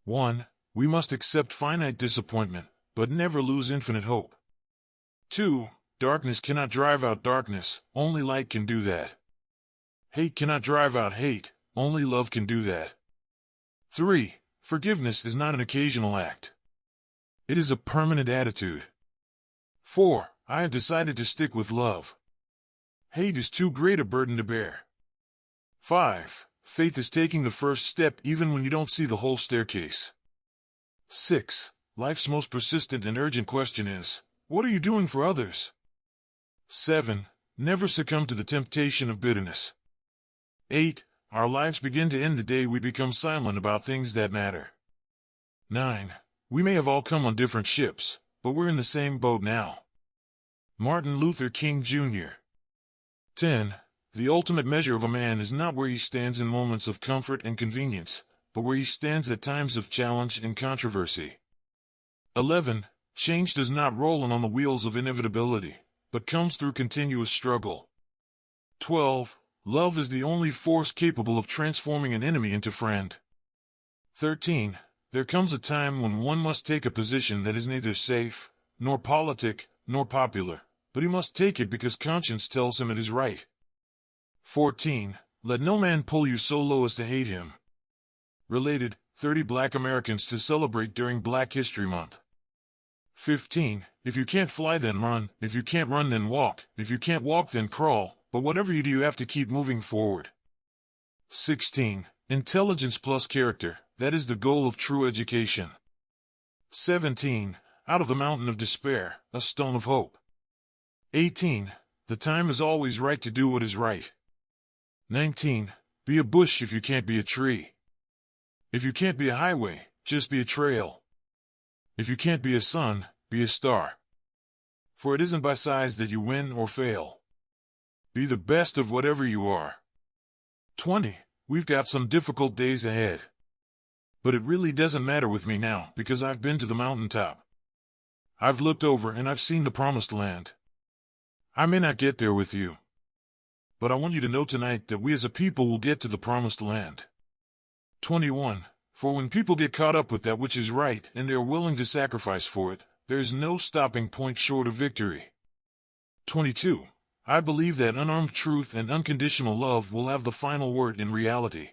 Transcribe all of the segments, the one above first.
1. We must accept finite disappointment, but never lose infinite hope. 2. Darkness cannot drive out darkness, only light can do that. Hate cannot drive out hate, only love can do that. 3. Forgiveness is not an occasional act. It is a permanent attitude. 4. I have decided to stick with love. Hate is too great a burden to bear. 5. Faith is taking the first step even when you don't see the whole staircase. 6. Life's most persistent and urgent question is, what are you doing for others? 7. Never succumb to the temptation of bitterness. 8. Our lives begin to end the day we become silent about things that matter. 9. We may have all come on different ships, but we're in the same boat now. Martin Luther King Jr. 10. The ultimate measure of a man is not where he stands in moments of comfort and convenience, but where he stands at times of challenge and controversy. 11. Change does not roll on the wheels of inevitability, but comes through continuous struggle. 12. Love is the only force capable of transforming an enemy into friend. 13. There comes a time when one must take a position that is neither safe, nor politic, nor popular, but he must take it because conscience tells him it is right. 14. Let no man pull you so low as to hate him. Related, 30 Black Americans to celebrate during Black History Month. 15. If you can't fly, then run. If you can't run, then walk. If you can't walk, then crawl. But whatever you do, you have to keep moving forward. 16. Intelligence plus character. That is the goal of true education. 17. Out of the mountain of despair, a stone of hope. 18. The time is always right to do what is right. 19. Be a bush if you can't be a tree. If you can't be a highway, just be a trail. If you can't be a sun, be a star. For it isn't by size that you win or fail. Be the best of whatever you are. 20. We've got some difficult days ahead. But it really doesn't matter with me now because I've been to the mountaintop. I've looked over and I've seen the promised land. I may not get there with you, but I want you to know tonight that we as a people will get to the promised land. 21. For when people get caught up with that which is right and they are willing to sacrifice for it, there is no stopping point short of victory. 22. I believe that unarmed truth and unconditional love will have the final word in reality.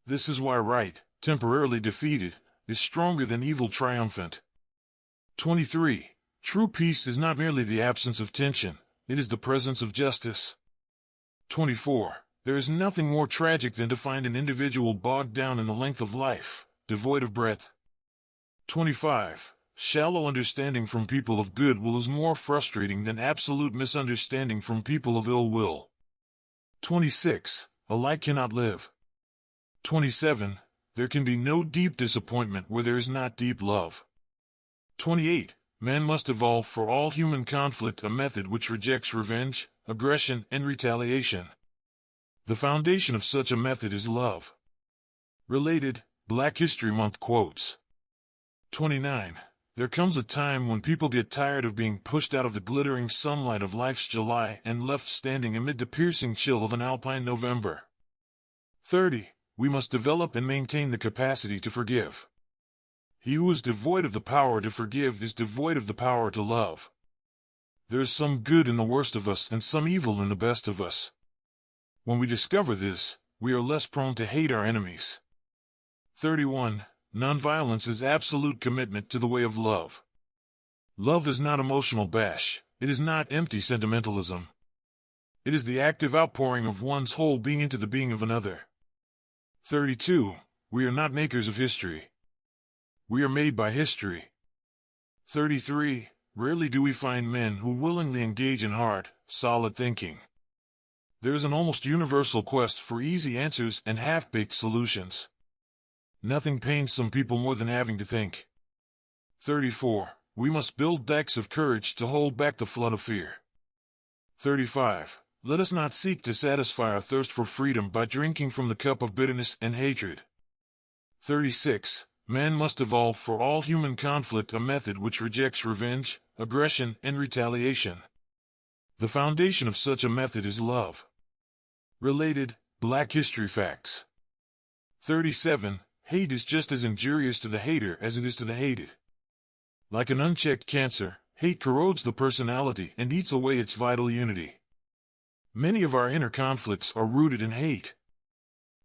This is why right, temporarily defeated, is stronger than evil triumphant. 23. True peace is not merely the absence of tension, it is the presence of justice. 24. There is nothing more tragic than to find an individual bogged down in the length of life, devoid of breadth. 25. Shallow understanding from people of good will is more frustrating than absolute misunderstanding from people of ill will. 26. A lie cannot live. 27. There can be no deep disappointment where there is not deep love. 28. Man must evolve for all human conflict a method which rejects revenge, aggression, and retaliation. The foundation of such a method is love. Related, Black History Month quotes. 29. There comes a time when people get tired of being pushed out of the glittering sunlight of life's July and left standing amid the piercing chill of an alpine November. 30. We must develop and maintain the capacity to forgive. He who is devoid of the power to forgive is devoid of the power to love. There is some good in the worst of us and some evil in the best of us. When we discover this, we are less prone to hate our enemies. 31. Nonviolence is absolute commitment to the way of love. Love is not emotional bash. It is not empty sentimentalism. It is the active outpouring of one's whole being into the being of another. 32. We are not makers of history. We are made by history. 33. Rarely do we find men who willingly engage in hard, solid thinking. There is an almost universal quest for easy answers and half-baked solutions. Nothing pains some people more than having to think. 34. We must build dikes of courage to hold back the flood of fear. 35. Let us not seek to satisfy our thirst for freedom by drinking from the cup of bitterness and hatred. 36. Man must evolve for all human conflict a method which rejects revenge, aggression, and retaliation. The foundation of such a method is love. Related, Black History Facts. 37. hate is just as injurious to the hater as it is to the hated. Like an unchecked cancer, hate corrodes the personality and eats away its vital unity. Many of our inner conflicts are rooted in hate.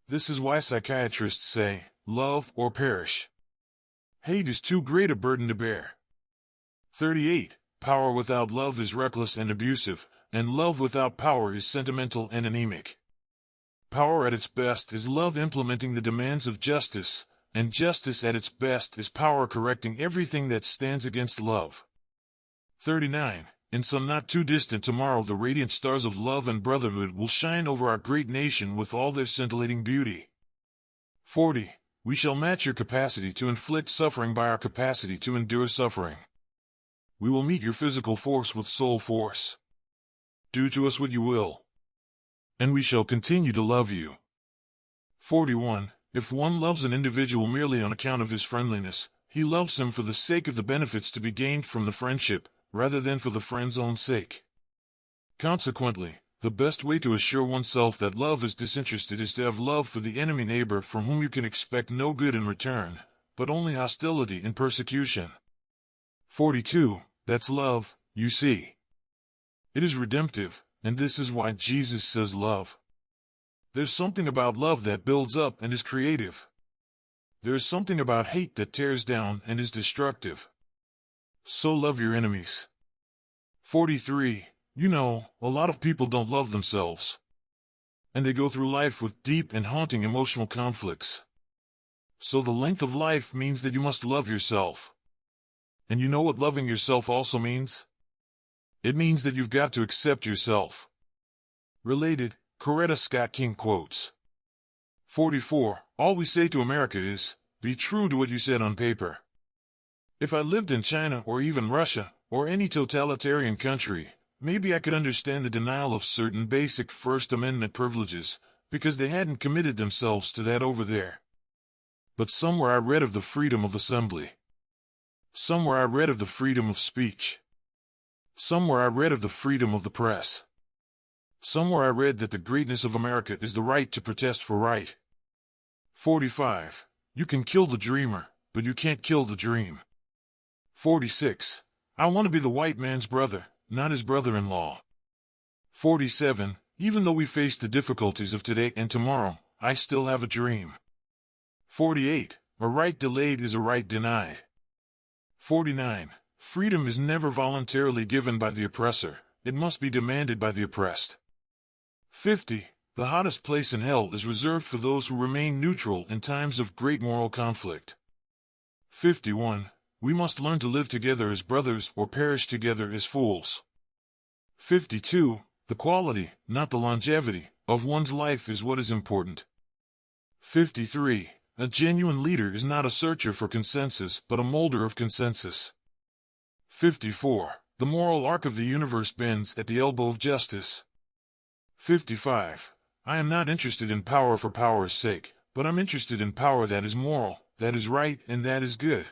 This is why psychiatrists say, love or perish. Hate is too great a burden to bear. 38. Power without love is reckless and abusive, and love without power is sentimental and anemic. Power at its best is love implementing the demands of justice, and justice at its best is power correcting everything that stands against love. 39. In some not too distant tomorrow, the radiant stars of love and brotherhood will shine over our great nation with all their scintillating beauty. 40. We shall match your capacity to inflict suffering by our capacity to endure suffering. We will meet your physical force with soul force. Do to us what you will, and we shall continue to love you. 41. If one loves an individual merely on account of his friendliness, he loves him for the sake of the benefits to be gained from the friendship, rather than for the friend's own sake. Consequently, the best way to assure oneself that love is disinterested is to have love for the enemy neighbor from whom you can expect no good in return, but only hostility and persecution. 42. That's love, you see. It is redemptive, and this is why Jesus says love. There's something about love that builds up and is creative. There's something about hate that tears down and is destructive. So love your enemies. 43. You know, a lot of people don't love themselves. And they go through life with deep and haunting emotional conflicts. So the length of life means that you must love yourself. And you know what loving yourself also means? It means that you've got to accept yourself. Related, Coretta Scott King quotes. 44. All we say to America is, be true to what you said on paper. If I lived in China or even Russia, or any totalitarian country, maybe I could understand the denial of certain basic First Amendment privileges, because they hadn't committed themselves to that over there. But somewhere I read of the freedom of assembly. Somewhere I read of the freedom of speech. Somewhere I read of the freedom of the press. Somewhere I read that the greatness of America is the right to protest for right. 45. You can kill the dreamer, but you can't kill the dream. 46. I want to be the white man's brother, not his brother-in-law. 47. Even though we face the difficulties of today and tomorrow, I still have a dream. 48. A right delayed is a right denied. 49. Freedom is never voluntarily given by the oppressor, it must be demanded by the oppressed. 50. The hottest place in hell is reserved for those who remain neutral in times of great moral conflict. 51. We must learn to live together as brothers or perish together as fools. 52. The quality, not the longevity, of one's life is what is important. 53. A genuine leader is not a searcher for consensus but a molder of consensus. 54. The moral arc of the universe bends at the elbow of justice. 55. I am not interested in power for power's sake, but I'm interested in power that is moral, that is right, and that is good.